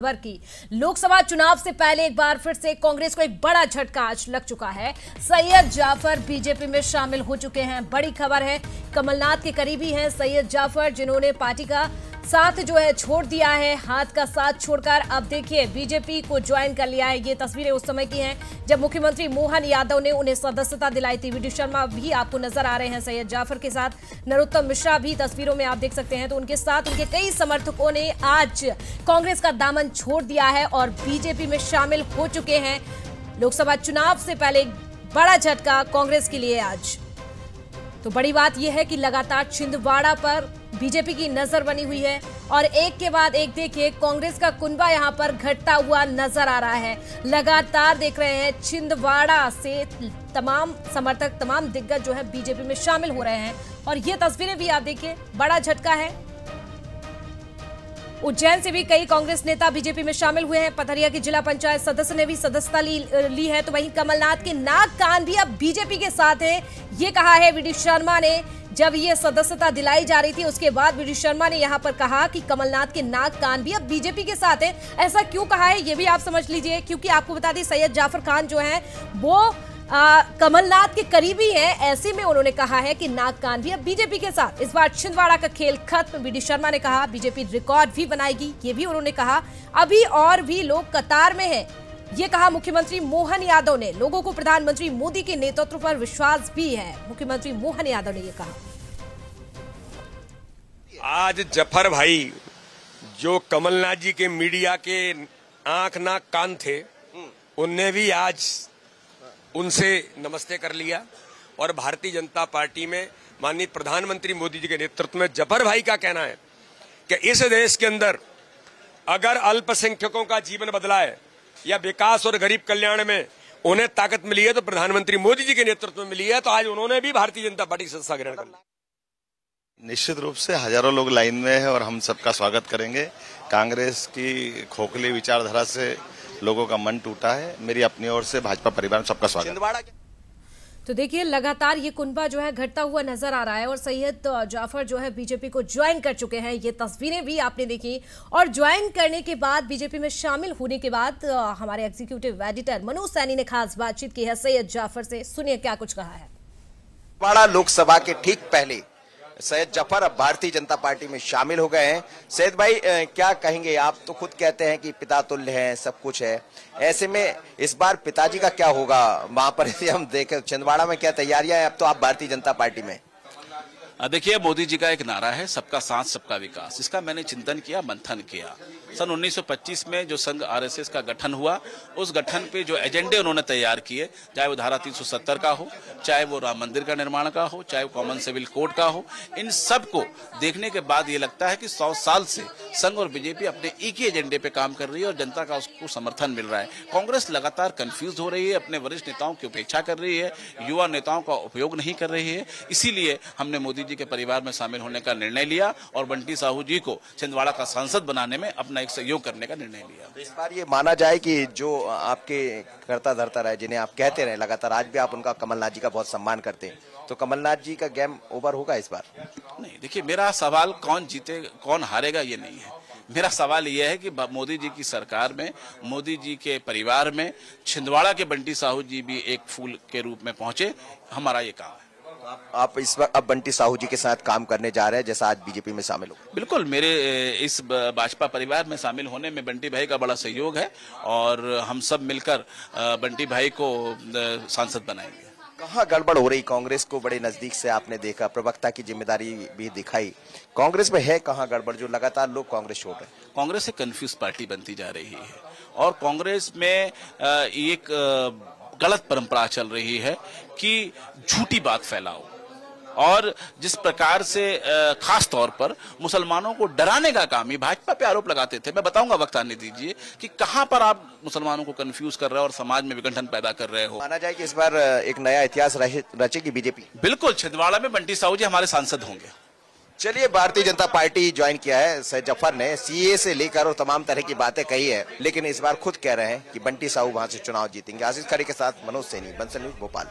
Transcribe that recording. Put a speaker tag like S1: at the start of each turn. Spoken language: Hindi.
S1: खबर की लोकसभा चुनाव से पहले एक बार फिर से कांग्रेस को एक बड़ा झटका आज लग चुका है। सैयद जाफर बीजेपी में शामिल हो चुके हैं। बड़ी खबर है, कमलनाथ के करीबी हैं सैयद जाफर, जिन्होंने पार्टी का साथ जो है छोड़ दिया है। हाथ का साथ छोड़कर अब देखिए बीजेपी को ज्वाइन कर लिया है। ये तस्वीरें उस समय की हैं जब मुख्यमंत्री मोहन यादव ने उन्हें सदस्यता दिलाई थी। वी.डी. शर्मा भी आपको नजर आ रहे हैं सैयद जाफर के साथ, नरोत्तम मिश्रा भी तस्वीरों में आप देख सकते हैं। तो उनके साथ उनके कई समर्थकों ने आज कांग्रेस का दामन छोड़ दिया है और बीजेपी में शामिल हो चुके हैं। लोकसभा चुनाव से पहले एक बड़ा झटका कांग्रेस के लिए आज। तो बड़ी बात यह है कि लगातार छिंदवाड़ा पर बीजेपी की नजर बनी हुई है और एक के बाद एक देखिए कांग्रेस का कुनबा यहां पर घटता हुआ नजर आ रहा है। लगातार देख रहे हैं छिंदवाड़ा से तमाम समर्थक, तमाम दिग्गज जो है बीजेपी में शामिल हो रहे हैं और ये तस्वीरें भी आप देखिए, बड़ा झटका है। उज्जैन से भी कई कांग्रेस नेता बीजेपी में शामिल हुए हैं। पथरिया की जिला पंचायत सदस्य ने भी सदस्यता ली है। तो वहीं कमलनाथ के नाक कान भी अब बीजेपी के साथ है, ये कहा है वी.डी. शर्मा ने। जब ये सदस्यता दिलाई जा रही थी उसके बाद वी.डी. शर्मा ने यहां पर कहा कि कमलनाथ के नाक कान भी अब बीजेपी के साथ है। ऐसा क्यों कहा है ये भी आप समझ लीजिए, क्योंकि आपको बता दें सैयद जाफर खान जो है वो कमलनाथ के करीबी हैं। ऐसे में उन्होंने कहा है कि नाक कान भी अब बीजेपी के साथ। इस बार छिंदवाड़ा का खेल खत्म। वी.डी. शर्मा ने कहा बीजेपी रिकॉर्ड भी बनाएगी, ये भी उन्होंने कहा। अभी और भी लोग कतार में हैं, ये कहा मुख्यमंत्री मोहन यादव ने। लोगों को प्रधानमंत्री मोदी के नेतृत्व पर विश्वास भी है, मुख्यमंत्री मोहन यादव ने ये कहा।
S2: आज जफर भाई जो कमलनाथ जी के मीडिया के आंख नाक कान थे, उनने भी आज उनसे नमस्ते कर लिया और भारतीय जनता पार्टी में माननीय प्रधानमंत्री मोदी जी के नेतृत्व में जफर भाई का कहना है कि इस देश के अंदर अगर अल्पसंख्यकों का जीवन बदला है या विकास और गरीब कल्याण में उन्हें ताकत मिली है तो प्रधानमंत्री मोदी जी के नेतृत्व में मिली है। तो आज उन्होंने भी भारतीय जनता पार्टी की सदस्यता ग्रहण कर ली।
S3: निश्चित रूप से हजारों लोग लाइन में है और हम सबका स्वागत करेंगे। कांग्रेस की खोखली विचारधारा से लोगों का मन टूटा है। मेरी अपनी ओर से भाजपा परिवार में सबका स्वागत।
S1: तो देखिए लगातार ये कुनबा जो है घटता हुआ नजर आ रहा है और सैयद जाफर जो है बीजेपी को ज्वाइन कर चुके हैं। ये तस्वीरें भी आपने देखी और ज्वाइन करने के बाद बीजेपी में शामिल होने के बाद हमारे एग्जीक्यूटिव एडिटर मनोज सैनी ने खास बातचीत की है सैयद जाफर से। सुनिए क्या कुछ कहा है।
S4: छिंदवाड़ा लोकसभा के ठीक पहले सैयद जाफर अब भारतीय जनता पार्टी में शामिल हो गए हैं। सैयद भाई क्या कहेंगे, आप तो खुद कहते हैं कि पिता तुल्य हैं, सब कुछ है, ऐसे में इस बार पिताजी का क्या होगा वहां पर? हम देखें छिंदवाड़ा में क्या तैयारियां हैं, अब तो आप भारतीय जनता पार्टी में।
S5: देखिए मोदी जी का एक नारा है सबका साथ सबका विकास। इसका मैंने चिंतन किया, मंथन किया। सन 1925 में जो संघ आरएसएस का गठन हुआ, उस गठन पे जो एजेंडे उन्होंने तैयार किए, चाहे वो धारा 370 का हो, चाहे वो राम मंदिर का निर्माण का हो, चाहे वो कॉमन सिविल कोड का हो, इन सब को देखने के बाद ये लगता है कि 100 साल से संघ और बीजेपी अपने एक ही एजेंडे पे काम कर रही है और जनता का उसको समर्थन मिल रहा है। कांग्रेस लगातार कंफ्यूज हो रही है, अपने वरिष्ठ नेताओं की उपेक्षा कर रही है, युवा नेताओं का उपयोग नहीं कर रही है। इसीलिए हमने मोदी जी के परिवार में शामिल होने का निर्णय लिया और बंटी साहू जी को छिंदवाड़ा का सांसद बनाने में अपना एक सहयोग करने का निर्णय लिया।
S4: इस बार ये माना जाए कि जो आपके करता धरता रहे, जिन्हें आप कहते रहे लगातार, आज भी आप उनका, कमलनाथ जी का बहुत सम्मान करते हैं, तो कमलनाथ जी का गेम ओवर होगा इस बार?
S5: नहीं, देखिए मेरा सवाल कौन जीते कौन हारेगा ये नहीं है। मेरा सवाल यह है कि मोदी जी की सरकार में, मोदी जी के परिवार में छिंदवाड़ा के बंटी साहू जी भी एक फूल के रूप में पहुंचे, हमारा ये काम है।
S4: आप इस वक्त अब बंटी साहू जी के साथ काम करने जा रहे हैं, जैसा आज बीजेपी में शामिल हो?
S5: बिल्कुल, मेरे इस भाजपा परिवार में शामिल होने में बंटी भाई का बड़ा सहयोग है और हम सब मिलकर बंटी भाई को सांसद बनाएंगे।
S4: कहाँ गड़बड़ हो रही कांग्रेस को? बड़े नजदीक से आपने देखा, प्रवक्ता की जिम्मेदारी भी दिखाई, कांग्रेस में है कहाँ गड़बड़ जो लगातार लोग कांग्रेस छोड़ रहे हैं?
S5: कांग्रेस एक कंफ्यूज पार्टी बनती जा रही है और कांग्रेस में एक गलत परंपरा चल रही है कि झूठी बात फैलाओ और जिस प्रकार से खास तौर पर मुसलमानों को डराने का काम ही भाजपा पे आरोप लगाते थे। मैं बताऊंगा, वक्त आने दीजिए, कि कहां पर आप मुसलमानों को कंफ्यूज कर रहे हो और समाज में विघटन पैदा कर रहे हो।
S4: माना जाए कि इस बार एक नया इतिहास रचेगी बीजेपी।
S5: बिल्कुल, छिंदवाड़ा में बंटी साहू जी हमारे सांसद होंगे।
S4: चलिए, भारतीय जनता पार्टी ज्वाइन किया है सैयद जाफर ने, सीए से लेकर और तमाम तरह की बातें कही है, लेकिन इस बार खुद कह रहे हैं कि बंटी साहू वहां से चुनाव जीतेंगे। आशीष खरे के साथ मनोज सैनी, बंसल न्यूज, भोपाल।